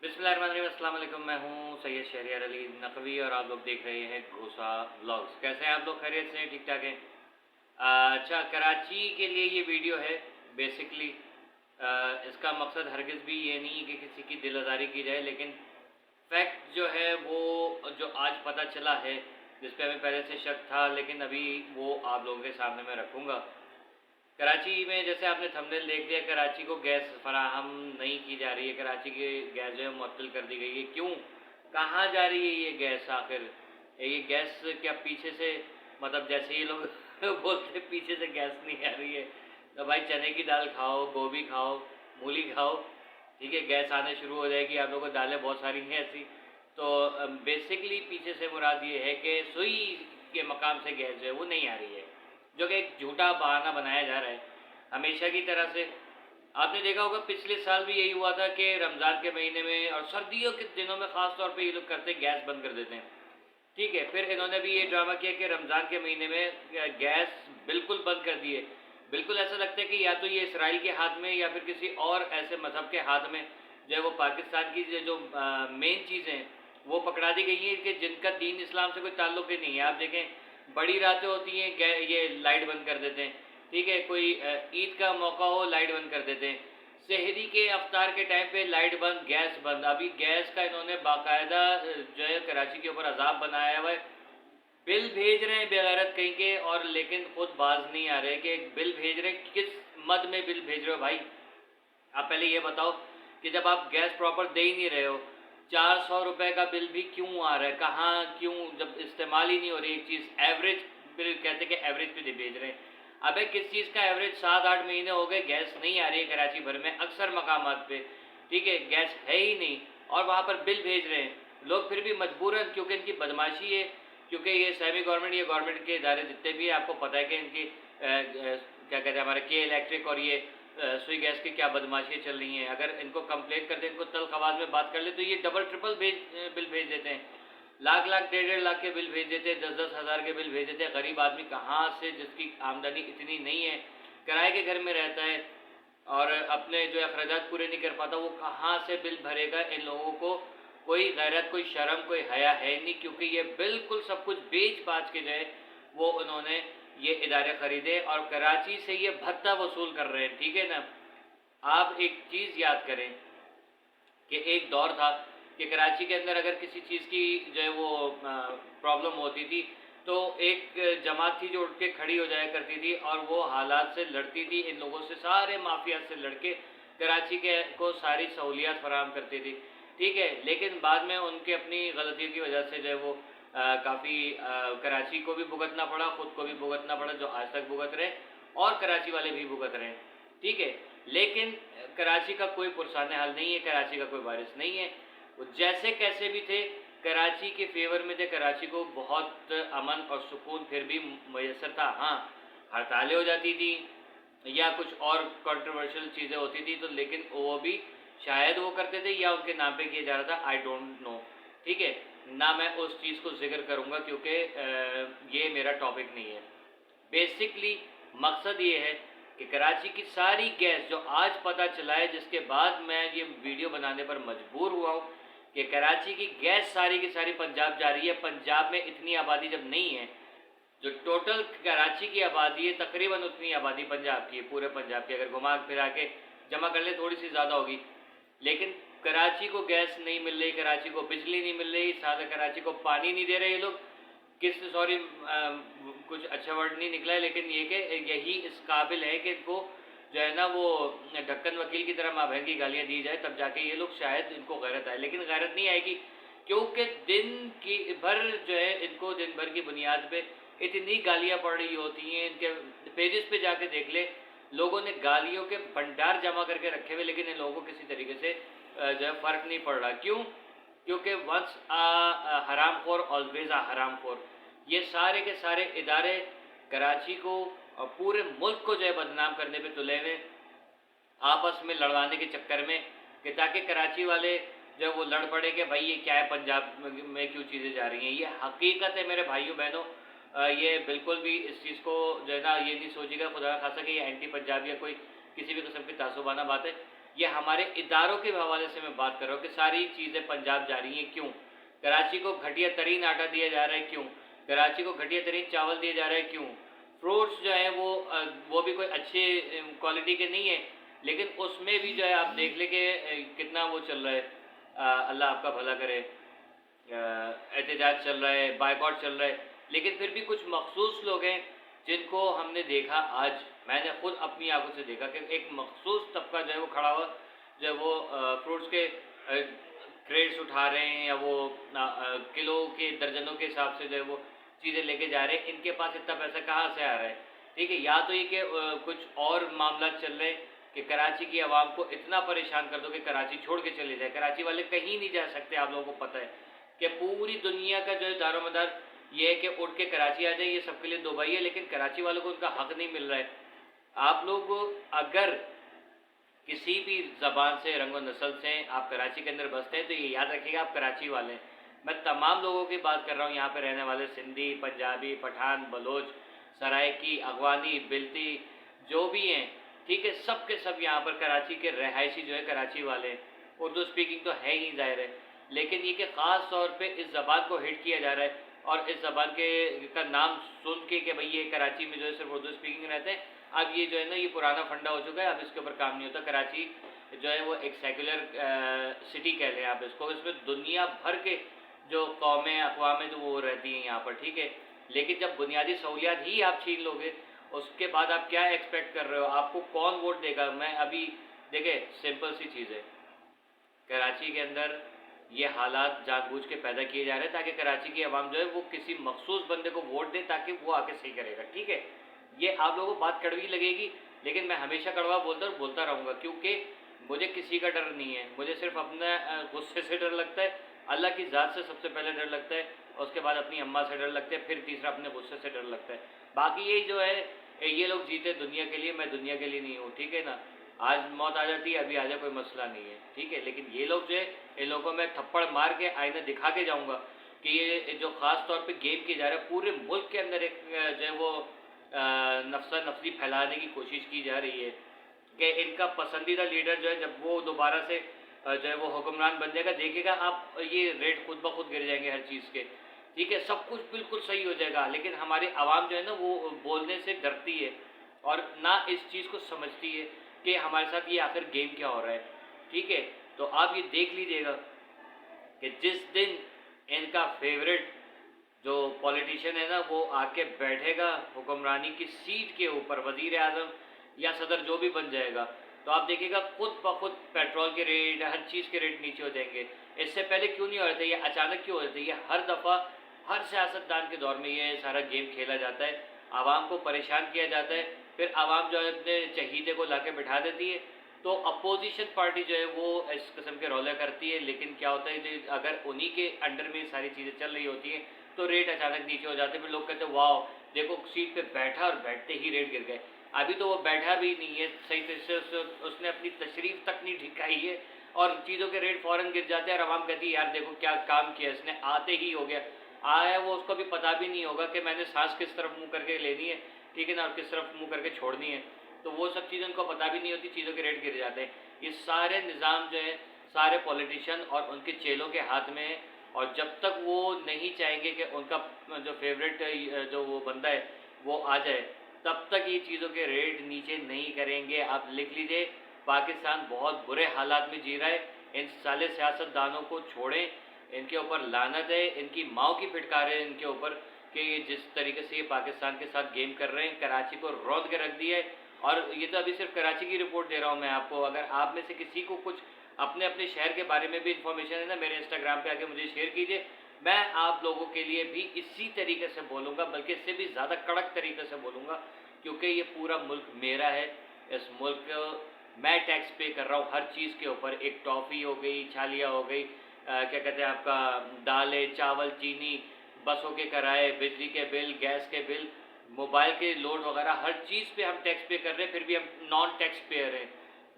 बिस्मिल्लाहिर्रहमानिर्रहीम, अस्सलाम वालेकुम। मैं हूँ सैयद शहरियार अली नकवी और आप लोग देख रहे हैं घोसा व्लॉग्स। कैसे हैं आप लोग? खैरियत से हैं? ठीक ठाक हैं? अच्छा, कराची के लिए ये वीडियो है। बेसिकली इसका मकसद हरगिज़ भी ये नहीं है कि किसी की दिल आज़ारी की जाए, लेकिन फैक्ट जो है वो जो आज पता चला है, जिस पे हमें पहले से शक था, लेकिन अभी वो आप लोगों के सामने मैं रखूँगा। कराची में जैसे आपने थंबनेल देख लिया, कराची को गैस फराहम नहीं की जा रही है। कराची की गैस जो है मुअत्तल कर दी गई है। क्यों? कहाँ जा रही है ये गैस आखिर? ये गैस क्या पीछे से, मतलब जैसे ये लोग बोलते हैं पीछे से गैस नहीं आ रही है, तो भाई चने की दाल खाओ, गोभी खाओ, मूली खाओ, ठीक है, गैस आने शुरू हो जाएगी। आप लोगों को दालें बहुत सारी हैं ऐसी। तो बेसिकली पीछे से मुराद ये है कि सुई के मकाम से गैस जो है वो नहीं आ रही है, जो कि एक झूठा बहाना बनाया जा रहा है हमेशा की तरह से। आपने देखा होगा पिछले साल भी यही हुआ था कि रमज़ान के महीने में और सर्दियों के दिनों में ख़ास तौर पे ये लोग करते गैस बंद कर देते हैं, ठीक है। फिर इन्होंने भी ये ड्रामा किया कि रमज़ान के महीने में गैस बिल्कुल बंद कर दिए। बिल्कुल ऐसा लगता है कि या तो ये इसराइल के हाथ में या फिर किसी और ऐसे मज़हब के हाथ में जो है वो पाकिस्तान की जो मेन चीज़ें वो पकड़ा दी गई हैं कि जिनका दीन इस्लाम से कोई ताल्लुक़ ही नहीं है। आप देखें, बड़ी रातें होती हैं, ये लाइट बंद कर देते हैं, ठीक है। कोई ईद का मौका हो, लाइट बंद कर देते हैं। सहरी के अफ्तार के टाइम पे लाइट बंद, गैस बंद। अभी गैस का इन्होंने बाकायदा जो है कराची के ऊपर अजाब बनाया हुआ है। बिल भेज रहे हैं बेगैरत कहीं के, और लेकिन खुद बाज नहीं आ रहे कि बिल भेज रहे हैं, किस मद में बिल भेज रहे हो भाई? आप पहले ये बताओ कि जब आप गैस प्रॉपर दे ही नहीं रहे हो, 400 रुपये का बिल भी क्यों आ रहा है? कहाँ क्यों, जब इस्तेमाल ही नहीं हो रही एक चीज़। एवरेज बिल कहते कि एवरेज पे भेज रहे हैं। अबे किस चीज़ का एवरेज? 7-8 महीने हो गए गैस नहीं आ रही है कराची भर में, अक्सर मकामात पे, ठीक है, गैस है ही नहीं, और वहाँ पर बिल भेज रहे हैं लोग। फिर भी मजबूरन, क्योंकि इनकी बदमाशी है, क्योंकि ये सेमी गवर्नमेंट, ये गवर्नमेंट के इदारे जितने भी हैं, आपको पता है कि इनकी क्या कहते हैं, हमारे के इलेक्ट्रिक और ये सुई गैस की क्या बदमाशियाँ चल रही हैं। अगर इनको कंप्लेंट कर दें, इनको तल्ख आवाज़ में बात कर ले, तो ये डबल ट्रिपल बिल भेज देते हैं। लाख लाख 1.5 लाख के बिल भेज देते हैं, 10-10 हज़ार के बिल भेज देते हैं। गरीब आदमी कहाँ से, जिसकी आमदनी इतनी नहीं है, किराए के घर में रहता है और अपने जो अखराजात पूरे नहीं कर पाता, वो कहाँ से बिल भरेगा? इन लोगों को कोई गैरत, कोई शर्म, कोई हया है नहीं, क्योंकि ये बिल्कुल सब कुछ बेच बाच के जो है वो उन्होंने ये इदारे ख़रीदे और कराची से ये भत्ता वसूल कर रहे हैं, ठीक है ना। आप एक चीज़ याद करें कि एक दौर था कि कराची के अंदर अगर किसी चीज़ की जो है वो प्रॉब्लम होती थी, तो एक जमात थी जो उठ के खड़ी हो जाया करती थी और वो हालात से लड़ती थी, इन लोगों से, सारे माफिया से लड़के कराची के को सारी सहूलियात फराहम करती थी, ठीक है। लेकिन बाद में उनके अपनी गलतियों की वजह से जो है वो काफ़ी कराची को भी भुगतना पड़ा, ख़ुद को भी भुगतना पड़ा, जो आज तक भुगत रहे, और कराची वाले भी भुगत रहे हैं, ठीक है। लेकिन कराची का कोई पुरसान हाल नहीं है, कराची का कोई वारिस नहीं है। वो जैसे कैसे भी थे, कराची के फेवर में थे, कराची को बहुत अमन और सुकून फिर भी मैसर था। हाँ, हड़तालें हो जाती थी या कुछ और कंट्रोवर्शियल चीज़ें होती थी, तो लेकिन वो भी शायद वो करते थे या उनके नाम पे किया जा रहा था, आई डोंट नो, ठीक है ना। मैं उस चीज़ को जिक्र करूँगा क्योंकि ये मेरा टॉपिक नहीं है। बेसिकली मकसद ये है कि कराची की सारी गैस जो आज पता चला है, जिसके बाद मैं ये वीडियो बनाने पर मजबूर हुआ हूँ कि कराची की गैस सारी की सारी पंजाब जा रही है। पंजाब में इतनी आबादी जब नहीं है, जो टोटल कराची की आबादी है तकरीबन उतनी आबादी पंजाब की है, पूरे पंजाब की, अगर घुमा फिरा के जमा कर ले थोड़ी सी ज़्यादा होगी। लेकिन कराची को गैस नहीं मिल रही, कराची को बिजली नहीं मिल रही, साथ कराची को पानी नहीं दे रहे ये लोग। सॉरी, कुछ अच्छा वर्ड नहीं निकला है, लेकिन ये कि यही इस काबिल है कि इनको जो है ना वो ढक्कन वकील की तरह माँ बहन की गालियाँ दी जाए, तब जाके ये लोग शायद इनको गैरत आए। लेकिन गैरत नहीं आएगी, क्योंकि दिन की भर जो है इनको दिन भर की बुनियाद पे इतनी गालियाँ पड़ रही होती हैं। इनके पेजेस पे जाके देख ले, लोगों ने गालियों के भंडार जमा करके रखे हुए, लेकिन इन लोगों को किसी तरीके से जो है फ़र्क नहीं पड़ रहा। क्यों? क्योंकि वंस हराम खोर ऑलवेज आ हराम खोर। ये सारे के सारे इदारे कराची को और पूरे मुल्क को जो है बदनाम करने पे तुले हुए, आपस में लड़वाने के चक्कर में, कि ताकि कराची वाले जो वो लड़ पड़े कि भाई ये क्या है, पंजाब में क्यों चीज़ें जा रही हैं। ये हकीकत है मेरे भाइयों बहनों। ये बिल्कुल भी इस चीज़ को जो है ना ये नहीं सोचिएगा खुदा खासा कि ये एंटी पंजाब या कोई किसी भी किस्म की तासुबाना बात है। یہ ہمارے اداروں کے حوالے سے میں بات کر رہا ہوں کہ ساری چیزیں پنجاب جا رہی ہیں کیوں؟ کراچی کو گھٹیا ترین آٹا دیا جا رہا ہے کیوں؟ کراچی کو گھٹیا ترین چاول دیا جا رہا ہے کیوں؟ فروٹس جو ہیں وہ بھی کوئی اچھے کوالٹی کے نہیں ہیں، لیکن اس میں بھی جو ہے آپ دیکھ لیں کہ کتنا وہ چل رہا ہے، اللہ آپ کا بھلا کرے، احتجاج چل رہا ہے، بائیکاٹ چل رہا ہے، لیکن پھر بھی کچھ مخصوص لوگ ہیں جن کو ہم نے دیکھا، آج میں نے خود اپنی آنکھوں سے دیکھا کہ ایک مخصوص طبقہ جو ہے وہ کھڑا ہوا، جو ہے وہ فروٹس کے کریٹس اٹھا رہے ہیں، یا وہ کلو کے درجنوں کے حساب سے جو ہے وہ چیزیں لے کے جا رہے ہیں۔ ان کے پاس اتنا پیسہ کہاں سے آ رہا ہے؟ ٹھیک ہے، یا تو یہ کہ کچھ اور معاملات چل رہے ہیں کہ کراچی کی عوام کو اتنا پریشان کر دو کہ کراچی چھوڑ کے چلے جائے۔ کراچی والے کہیں نہیں جا سکتے، آپ لوگوں کو پتہ ہے کہ پوری دنیا کا جو ہے دار و مدار یہ ہے کہ اٹھ کے کراچی آ جائیں، یہ سب کے لیے دبئی ہے، لیکن کراچی والوں کو ان کا حق نہیں مل رہا ہے۔ آپ لوگ اگر کسی بھی زبان سے، رنگ و نسل سے آپ کراچی کے اندر بستے ہیں تو یہ یاد رکھیے گا آپ کراچی والے ہیں۔ میں تمام لوگوں کی بات کر رہا ہوں، یہاں پہ رہنے والے سندھی، پنجابی، پٹھان، بلوچ، سرائکی، اغوانی، بلتی، جو بھی ہیں، ٹھیک ہے، سب کے سب یہاں پر کراچی کے رہائشی جو ہے کراچی والے ہیں۔ اردو سپیکنگ تو ہے ہی ظاہر ہے، لیکن یہ کہ خاص طور پہ اس زبان کو ہٹ کیا جا رہا ہے، اور اس زبان کا نام سن کے کہ بھئی یہ کراچی میں جو ہے صرف اردو سپیکنگ رہتے ہیں، اب یہ جو ہے نا یہ پرانا فنڈا ہو چکا ہے، اب اس کے اوپر کام نہیں ہوتا۔ کراچی جو ہے وہ ایک سیکولر سٹی کہہ لیں آپ اس کو، اس میں دنیا بھر کے جو قومیں، اقوامیں جو وہ رہتی ہیں یہاں پر، ٹھیک ہے، لیکن جب بنیادی سہولیات ہی آپ چھین لو گے، اس کے بعد آپ کیا ایکسپیکٹ کر رہے ہو؟ آپ کو کون ووٹ دے گا؟ میں ابھی دیکھیں سمپل سی چیز ہے، کراچی کے اندر یہ حالات جان بوجھ کے پیدا کیے جا رہے ہیں تاکہ کراچی کی عوام جو ہے وہ کسی مخصوص بندے کو ووٹ دے تاکہ وہ آ کے صحیح کرے گا، ٹھیک ہے۔ یہ آپ لوگوں کو بات کڑوی لگے گی، لیکن میں ہمیشہ کڑوا بولتا رہوں گا، کیونکہ مجھے کسی کا ڈر نہیں ہے، مجھے صرف اپنے غصے سے ڈر لگتا ہے، اللہ کی ذات سے سب سے پہلے ڈر لگتا ہے، اس کے بعد اپنی اماں سے ڈر لگتا ہے، پھر تیسرا اپنے غصے سے ڈر لگتا ہے۔ باقی یہ جو ہے یہ لوگ جیتے دنیا کے لیے، میں دنیا کے لیے نہیں ہوں، ٹھیک ہے نا۔ آج موت آ جاتی ہے، ابھی آ جائے، کوئی مسئلہ نہیں ہے، ٹھیک ہے، لیکن یہ لوگ جو ہے ان لوگوں کو میں تھپڑ مار کے آئینہ دکھا کے جاؤں گا کہ یہ جو خاص طور پہ گیم کیا جا رہا ہے پورے ملک کے اندر، ایک جو ہے وہ نفسہ نفسی پھیلانے کی کوشش کی جا رہی ہے کہ ان کا پسندیدہ لیڈر جو ہے جب وہ دوبارہ سے جو ہے وہ حکمران بن جائے گا، دیکھے گا آپ یہ ریٹ خود بخود گر جائیں گے ہر چیز کے، ٹھیک ہے، سب کچھ بالکل صحیح ہو جائے گا، لیکن ہماری عوام جو ہے نا وہ بولنے سے ڈرتی ہے اور نہ اس چیز کو سمجھتی ہے کہ ہمارے ساتھ یہ آخر گیم کیا ہو رہا ہے، ٹھیک ہے۔ تو آپ یہ دیکھ لیجئے گا کہ جس دن ان کا فیوریٹ جو پولیٹیشین ہے نا وہ آ کے بیٹھے گا حکمرانی کی سیٹ کے اوپر، وزیر اعظم یا صدر جو بھی بن جائے گا، تو آپ دیکھیے گا خود بخود پیٹرول کے ریٹ، ہر چیز کے ریٹ نیچے ہو جائیں گے۔ اس سے پہلے کیوں نہیں ہو رہے تھے؟ یہ اچانک کیوں ہو رہے تھے؟ یہ ہر دفعہ ہر سیاستدان کے دور میں یہ سارا گیم کھیلا جاتا ہے، عوام کو پریشان کیا جاتا ہے، پھر عوام جو ہے اپنے چہیتے کو لا کے بٹھا دیتی ہے، تو اپوزیشن پارٹی جو ہے وہ اس قسم کے رولے کرتی ہے، لیکن کیا ہوتا ہے اگر انہی کے انڈر میں ساری چیزیں چل رہی ہوتی ہیں تو ریٹ اچانک نیچے ہو جاتے ہیں، پھر لوگ کہتے ہیں واو دیکھو سیٹ پہ بیٹھا اور بیٹھتے ہی ریٹ گر گئے۔ ابھی تو وہ بیٹھا بھی نہیں ہے صحیح طرح سے، اس نے اپنی تشریف تک نہیں ٹھکائی ہے اور چیزوں کے ریٹ فوراً گر جاتے ہیں، اور عوام کہتی ہے یار دیکھو کیا کام کیا اس نے، آتے ہی ہو گیا۔ آیا وہ اس کو بھی پتہ بھی نہیں ہوگا کہ میں نے سانس کس طرف منہ کر کے لینی ہے، ٹھیک ہے نا، اور کس طرف منہ کر کے چھوڑنی ہے، تو وہ سب چیزیں ان کو پتہ بھی نہیں ہوتی، چیزوں کے ریٹ گر جاتے ہیں۔ یہ سارے نظام جو ہے سارے پولیٹیشین اور ان کے چیلوں کے ہاتھ میں ہے، اور جب تک وہ نہیں چاہیں گے کہ ان کا جو فیوریٹ جو وہ بندہ ہے وہ آ جائے، تب تک یہ چیزوں کے ریٹ نیچے نہیں کریں گے۔ آپ لکھ لیجئے، پاکستان بہت برے حالات میں جی رہا ہے، ان سالے سیاستدانوں کو چھوڑیں، ان کے اوپر لعنت ہے، ان کی ماؤں کی پھٹکار ہے ان کے اوپر کہ یہ جس طریقے سے یہ پاکستان کے ساتھ گیم کر رہے ہیں، کراچی کو روند کے رکھ دیا ہے۔ اور یہ تو ابھی صرف کراچی کی رپورٹ دے رہا ہوں میں آپ کو، اگر آپ میں سے کسی کو کچھ اپنے اپنے شہر کے بارے میں بھی انفارمیشن ہے نا، میرے انسٹاگرام پہ آ کے مجھے شیئر کیجئے، میں آپ لوگوں کے لیے بھی اسی طریقے سے بولوں گا، بلکہ اس سے بھی زیادہ کڑک طریقے سے بولوں گا، کیونکہ یہ پورا ملک میرا ہے، اس ملک میں ٹیکس پے کر رہا ہوں ہر چیز کے اوپر، ایک ٹافی ہو گئی، چھالیاں ہو گئی، کیا کہتے ہیں آپ کا دالیں، چاول، چینی، بسوں کے کرائے، بجلی کے بل، گیس کے بل، موبائل کے لوڈ وغیرہ، ہر چیز پہ ہم ٹیکس پے کر رہے ہیں، پھر بھی ہم نان ٹیکس پیئر ہیں،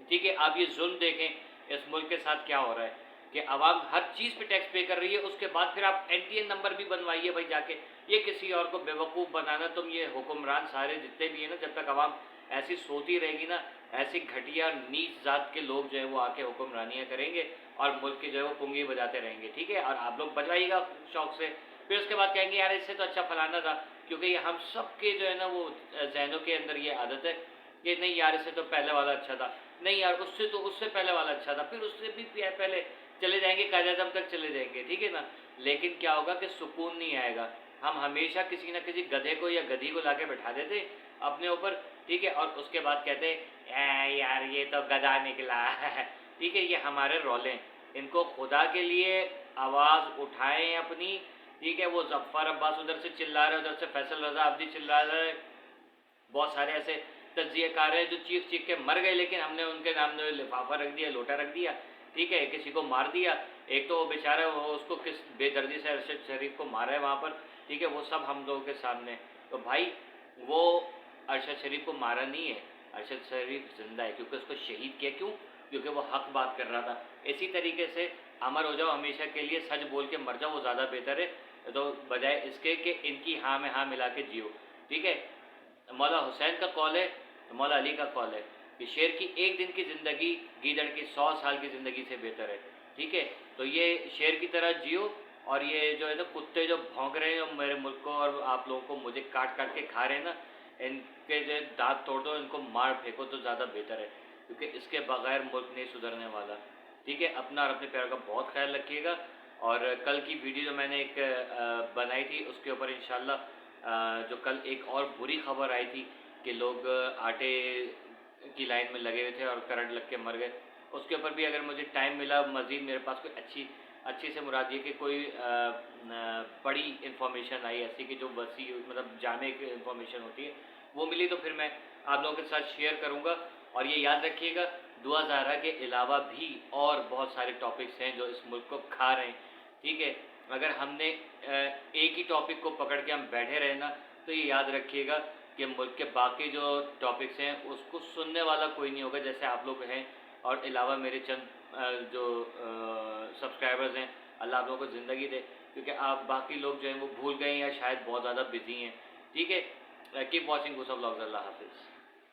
ٹھیک ہے۔ آپ یہ ظلم دیکھیں اس ملک کے ساتھ کیا ہو رہا ہے کہ عوام ہر چیز پہ ٹیکس پے کر رہی ہے، اس کے بعد پھر آپ NTN نمبر بھی بنوائیے بھائی جا کے، یہ کسی اور کو بیوقوف بنانا، تم یہ حکمران سارے جتنے بھی ہیں نا، جب تک عوام ایسی سوتی رہے گی نا، ऐसी घटिया नीच ज़ात के लोग जो है वो आके हुक्मरानियाँ करेंगे और मुल्क की जो है वो पुंगी बजाते रहेंगे, ठीक है, और आप लोग बजवाइएगा शौक से। फिर उसके बाद कहेंगे यार इससे तो अच्छा फलाना था, क्योंकि ये हम सब के जो है ना वो जहनों के अंदर ये आदत है कि नहीं यार इससे तो पहले वाला अच्छा था, नहीं यार उससे तो उससे पहले वाला अच्छा था, फिर उससे भी पहले चले जाएंगे, कायद-ए-आज़म तक चले जाएंगे, ठीक है ना। लेकिन क्या होगा कि सुकून नहीं आएगा। हम हमेशा किसी न किसी गधे को या गधी को लाके बैठा देते अपने ऊपर, ठीक है, और उसके बाद कहते यार ये तो गधा निकला ठीक है, ये हमारे रौले, इनको खुदा के लिए आवाज़ उठाएं अपनी, ठीक है। वो जफ़्फ़ार अब्बास उधर से चिल्ला रहे, उधर से फैसल रज़ा अब्दी चिल्ला रहे, बहुत सारे ऐसे तज्जिएकार हैं जो चीख चीख के मर गए, लेकिन हमने उनके नाम में लिफाफा रख दिया, लोटा रख दिया, ठीक है, किसी को मार दिया। एक तो वो बेचारा वो उसको किस बेदर्दी से अरशद शरीफ को मारा है वहाँ पर, ठीक है, वो सब हम लोगों के सामने। तो भाई वो अरशद शरीफ को मारा नहीं है, अरशद शरीफ जिंदा है, क्योंकि उसको शहीद किया। क्यों? क्योंकि वो हक बात कर रहा था। इसी तरीके से अमर हो जाओ हमेशा के लिए, सच बोल के मर जाओ, वो ज़्यादा बेहतर है, तो बजाय इसके कि इनकी हाँ में हाँ मिला के जियो, ठीक है। मौला हुसैन का कौल है, मौला अली का कौल है कि शेर की एक दिन की ज़िंदगी गीदड़ की 100 साल की ज़िंदगी से बेहतर है, ठीक है। तो ये शेर की तरह जियो, और ये जो है ना कुत्ते जो भौंक रहे हैं मेरे मुल्क को और आप लोगों को मुझे काट काट के खा रहे हैं ना, इनके जो दांत तोड़ दो, इनको मार फेंको तो ज़्यादा बेहतर है, क्योंकि इसके बगैर मुल्क नहीं सुधरने वाला, ठीक है। अपना और अपने प्यार का बहुत ख्याल रखिएगा। और कल की वीडियो जो मैंने एक बनाई थी उसके ऊपर इंशाल्लाह, जो कल एक और बुरी खबर आई थी कि लोग आटे की लाइन में लगे हुए थे और करंट लग के मर गए, उसके ऊपर भी अगर मुझे टाइम मिला मज़ीद, मेरे पास कोई अच्छी से मुराद ये कि कोई बड़ी इन्फॉर्मेशन आई ऐसी कि जो वसी मतलब जामे की इन्फॉर्मेशन होती है वो मिली, तो फिर मैं आप लोगों के साथ शेयर करूँगा। और ये याद रखिएगा, दुआ ज़ाहरा के अलावा भी और बहुत सारे टॉपिक्स हैं जो इस मुल्क को खा रहे हैं, ठीक है। अगर हमने एक ही टॉपिक को पकड़ के हम बैठे रहे ना, तो ये याद रखिएगा कि मुल्क के बाकी जो टॉपिक्स हैं उसको सुनने वाला कोई नहीं होगा, जैसे आप लोग हैं। और अलावा मेरे चंद जो सब्सक्राइबर्स हैं, अल्लाह आप लोगों को ज़िंदगी दे, क्योंकि आप बाकी लोग जो हैं वो भूल गए हैं या शायद बहुत ज़्यादा बिजी हैं, ठीक है। Keep watching Ghoosa vlogs. Allah हाफिज़।